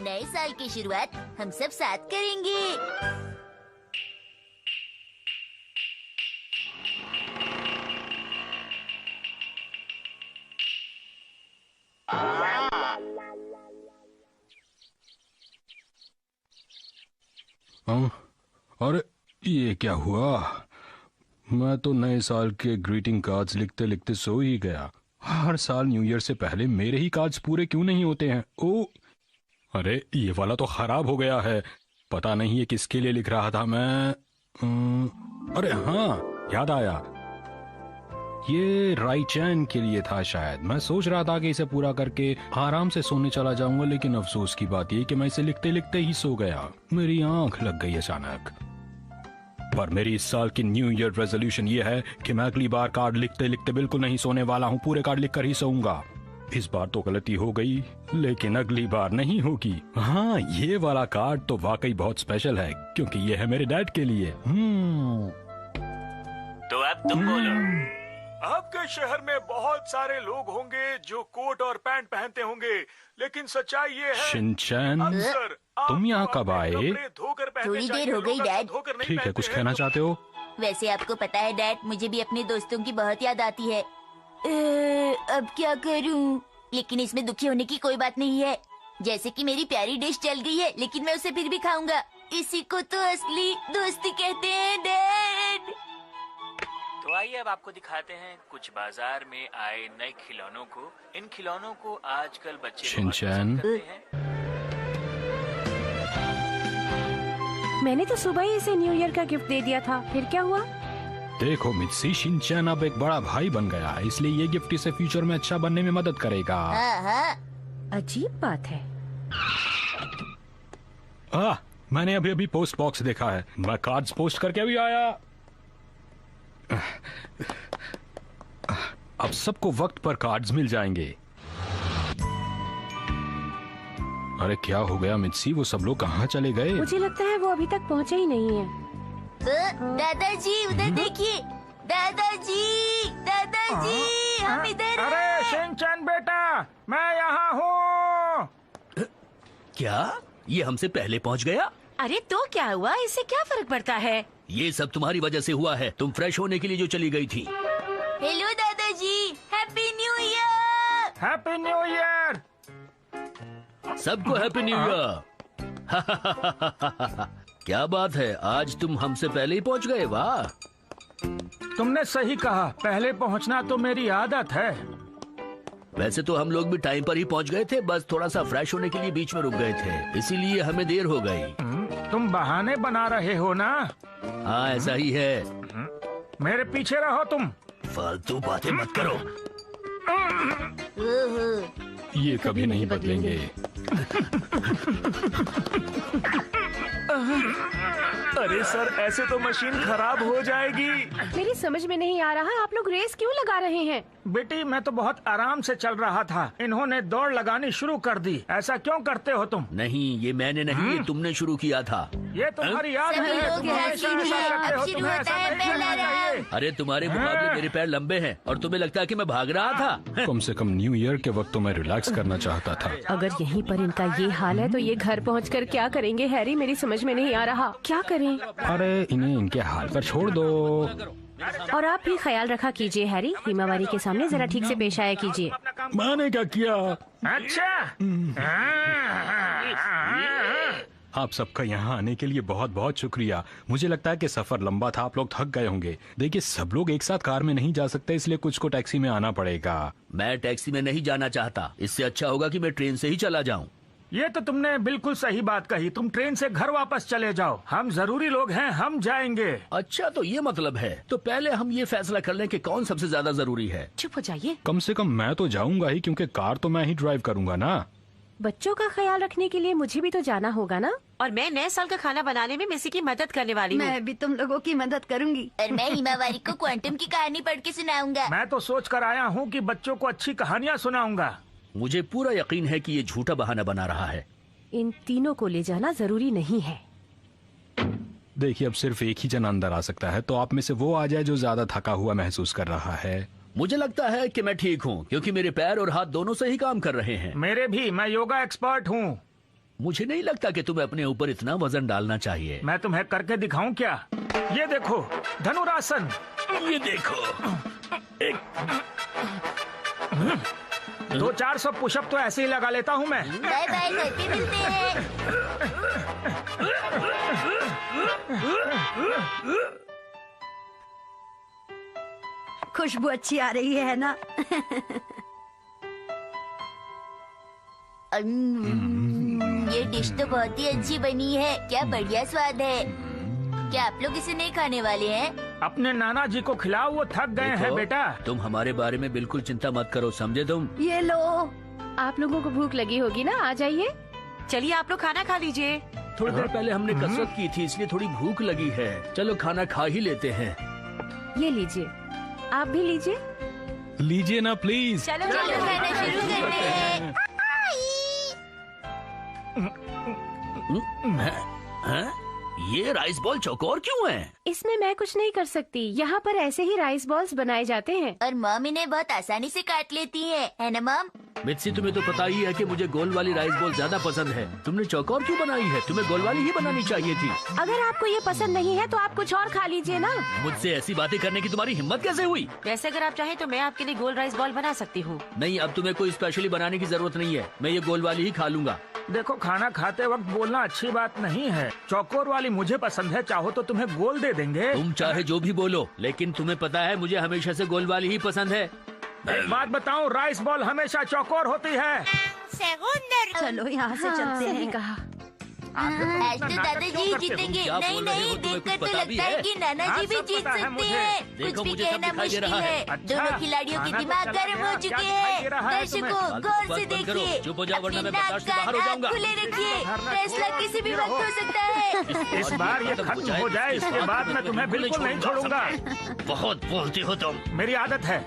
नए साल की शुरुआत हम सब साथ करेंगे। अरे ये क्या हुआ? मैं तो नए साल के ग्रीटिंग कार्ड्स लिखते लिखते सो ही गया। हर साल न्यू ईयर से पहले मेरे ही कार्ड्स पूरे क्यों नहीं होते हैं? ओ, अरे ये वाला तो खराब हो गया है। पता नहीं ये किसके लिए लिख रहा था मैं। अरे हाँ, याद आया, ये राइचैन के लिए था शायद। मैं सोच रहा था कि इसे पूरा करके आराम से सोने चला जाऊंगा, लेकिन अफसोस की बात यह कि मैं इसे लिखते लिखते ही सो गया। मेरी आंख लग गई अचानक। पर मेरी इस साल की न्यू ईयर रेजोल्यूशन ये है कि मैं अगली बार कार्ड लिखते लिखते बिल्कुल नहीं सोने वाला हूँ। पूरे कार्ड लिखकर ही सोऊंगा। इस बार तो गलती हो गई, लेकिन अगली बार नहीं होगी। हाँ, ये वाला कार्ड तो वाकई बहुत स्पेशल है, क्योंकि ये है मेरे डैड के लिए। तो अब तुम बोलो। आपके शहर में बहुत सारे लोग होंगे जो कोट और पैंट पहनते होंगे, लेकिन सच्चाई ये है शिनचैन, अक्सर तुम यहाँ कब आए? थोड़ी देर हो गई डैड। ठीक है, कुछ कहना चाहते हो? वैसे आपको पता है डैड, मुझे भी अपने दोस्तों की बहुत याद आती है। अब क्या करूं? लेकिन इसमें दुखी होने की कोई बात नहीं है। जैसे कि मेरी प्यारी डिश जल गई है, लेकिन मैं उसे फिर भी खाऊंगा। इसी को तो असली दोस्ती कहते हैं डैड। तो आइए अब आपको दिखाते हैं कुछ बाजार में आए नए खिलौनों को। इन खिलौनों को आजकल बच्चे शिनचैन, करते हैं। मैंने तो सुबह ही इसे न्यू ईयर का गिफ्ट दे दिया था, फिर क्या हुआ? देखो मित्सी, शिनचैन अब एक बड़ा भाई बन गया है, इसलिए ये गिफ्ट इसे फ्यूचर में अच्छा बनने में मदद करेगा। अजीब बात है। मैंने अभी अभी पोस्ट बॉक्स देखा है। मैं कार्ड्स पोस्ट करके अभी आया। अब सबको वक्त पर कार्ड्स मिल जाएंगे। अरे क्या हो गया मित्सी, वो सब लोग कहाँ चले गए? मुझे लगता है वो अभी तक पहुँचे ही नहीं है। दादाजी उधर देखिए। दादाजी, दादाजी, हम इधर। अरे शिनचैन बेटा, मैं यहाँ हूँ। क्या ये हमसे पहले पहुँच गया? अरे तो क्या हुआ, इससे क्या फर्क पड़ता है? ये सब तुम्हारी वजह से हुआ है। तुम फ्रेश होने के लिए जो चली गई थी। हेलो दादाजी, happy new year. Happy new year. सबको हैप्पी न्यू ईयर। क्या बात है, आज तुम हमसे पहले ही पहुंच गए। वाह, तुमने सही कहा, पहले पहुंचना तो मेरी आदत है। वैसे तो हम लोग भी टाइम पर ही पहुंच गए थे, बस थोड़ा सा फ्रेश होने के लिए बीच में रुक गए थे, इसीलिए हमें देर हो गई। तुम बहाने बना रहे हो ना? हाँ ऐसा ही है। मेरे पीछे रहो तुम। फालतू बातें मत करो। ये कभी नहीं बदलेंगे। अरे सर, ऐसे तो मशीन खराब हो जाएगी। मेरी समझ में नहीं आ रहा, आप लोग रेस क्यों लगा रहे हैं? बेटी, मैं तो बहुत आराम से चल रहा था, इन्होंने दौड़ लगानी शुरू कर दी। ऐसा क्यों करते हो तुम? नहीं, ये मैंने नहीं, ये तुमने शुरू किया था। ये तुम्हारी याद सभी है, लोग तुम हमेशा हैप्पी ऐसा हैं। करते हो, अब शुरू तुम्हें होता ऐसा है नहीं पहला करना चाहिए। राउंड। अरे तुम्हारे मुकाबले मेरे पैर लंबे हैं और तुम्हें लगता है कि मैं भाग रहा था। कम से कम न्यू ईयर के वक्त तो मैं रिलैक्स करना चाहता था। अगर यहीं पर इनका ये हाल है तो ये घर पहुंचकर क्या करेंगे हैरी? मेरी समझ में नहीं आ रहा, क्या करें? अरे इन्हें इनके हाल पर छोड़ दो। और आप भी ख्याल रखा कीजिए हैरी, हिमावारी के सामने जरा ठीक से पेश आया कीजिए। मैंने क्या किया? अच्छा, आप सबका यहाँ आने के लिए बहुत बहुत शुक्रिया। मुझे लगता है कि सफर लंबा था, आप लोग थक गए होंगे। देखिए, सब लोग एक साथ कार में नहीं जा सकते, इसलिए कुछ को टैक्सी में आना पड़ेगा। मैं टैक्सी में नहीं जाना चाहता, इससे अच्छा होगा कि मैं ट्रेन से ही चला जाऊं। ये तो तुमने बिल्कुल सही बात कही। तुम ट्रेन से घर वापस चले जाओ, हम जरूरी लोग हैं, हम जाएंगे। अच्छा, तो ये मतलब है। तो पहले हम ये फैसला कर लें कि कौन सबसे ज्यादा जरूरी है। चुप हो जाइए। कम से कम मैं तो जाऊंगा ही, क्योंकि कार तो मैं ही ड्राइव करूंगा ना। बच्चों का ख्याल रखने के लिए मुझे भी तो जाना होगा ना। और मैं नए साल का खाना बनाने में मिसी की मदद करने वाली हूँ। मैं भी तुम लोगों की मदद करूंगी। और मैं हिमावारी को क्वांटम की कहानी पढ़ के सुनाऊंगा। मैं तो सोच कर आया हूँ कि बच्चों को अच्छी कहानियाँ सुनाऊंगा। मुझे पूरा यकीन है कि ये झूठा बहाना बना रहा है। इन तीनों को ले जाना जरूरी नहीं है। देखिए, अब सिर्फ एक ही जना अंदर आ सकता है, तो आप में से वो आ जाए जो ज्यादा थका हुआ महसूस कर रहा है। मुझे लगता है कि मैं ठीक हूँ, क्योंकि मेरे पैर और हाथ दोनों से ही काम कर रहे हैं। मेरे भी, मैं योगा एक्सपर्ट हूँ। मुझे नहीं लगता कि तुम्हें अपने ऊपर इतना वजन डालना चाहिए। मैं तुम्हें करके दिखाऊं क्या? ये देखो, धनुरासन। ये देखो, 200-400 पुशअप तो ऐसे ही लगा लेता हूँ मैं। बाय बाय, घर पे मिलते हैं। खुशबू अच्छी आ रही है ना? ये डिश तो बहुत ही अच्छी बनी है। क्या बढ़िया स्वाद है। क्या आप लोग इसे नहीं खाने वाले हैं? अपने नाना जी को खिलाओ, वो थक गए हैं देखो, बेटा। तुम हमारे बारे में बिल्कुल चिंता मत करो, समझे तुम? ये लो। आप लोगों को भूख लगी होगी ना, आ जाइए। चलिए आप लोग खाना खा लीजिए। थोड़ी देर पहले हमने कसरत की थी, इसलिए थोड़ी भूख लगी है। चलो खाना खा ही लेते हैं। ये लीजिए, आप भी लीजिए। लीजिए ना प्लीज। चलो खाना शुरू करते हैं। हैं? ये राइस बॉल चौकोर क्यों है? इसमें मैं कुछ नहीं कर सकती। यहाँ पर ऐसे ही राइस बॉल्स बनाए जाते हैं। और मॉम इन्हें बहुत आसानी से काट लेती है ना मॉम? मित्सी, तुम्हें तो पता ही है कि मुझे गोल वाली राइस बॉल ज्यादा पसंद है। तुमने चौकोर क्यों बनाई है? तुम्हें गोल वाली ही बनानी चाहिए थी। अगर आपको ये पसंद नहीं है तो आप कुछ और खा लीजिए ना। मुझसे ऐसी बातें करने की तुम्हारी हिम्मत कैसे हुई? वैसे अगर आप चाहें तो मैं आपके लिए गोल राइस बॉल बना सकती हूँ। नहीं, अब तुम्हें कोई स्पेशली बनाने की जरूरत नहीं है। मैं ये गोल वाली ही खा लूंगा। देखो, खाना खाते वक्त बोलना अच्छी बात नहीं है। चौकोर वाली मुझे पसंद है, चाहो तो तुम्हें गोल दे देंगे। तुम चाहे जो भी बोलो, लेकिन तुम्हें पता है मुझे हमेशा से गोल वाली ही पसंद है। एक बात बताऊं, राइस बॉल हमेशा चौकोर होती है। चलो यहाँ से चलते सही हैं। कहा। आज तो दादाजी जीतेंगे। क्या नहीं बोल रहे हो? नहीं, तुम्हें देखकर कुछ तो पता भी लगता है है? कि नाना जी हाँ, भी सब जीत पता है सकते मुझे। हैं। देखो, कुछ भी मुझे सब कहना दिखाई दे मुश्किल रहा है। है। अच्छा, दोनों खिलाड़ियों के खाना तो दिमाग चला गर्म गया। हो चुके क्या दिखाई दे रहा हैं। है तुम्हें? दर्शकों, गौर से बंद करो, देखिए। चुप हो जाओ, वरना अपने मैं बर्दाश्त से नाक बाहर हो कान जाऊंगा। खुले रखिए। धरना फैसला छोड़ो, किसी भी इधर वक्त हो। हो सकता है। इस बार ये खत्म हो जाए, इसके बाद मैं तुम्हें बिल्कुल नहीं छोड़ूंगा। बहुत बोलती हो तुम। मेरी आदत है।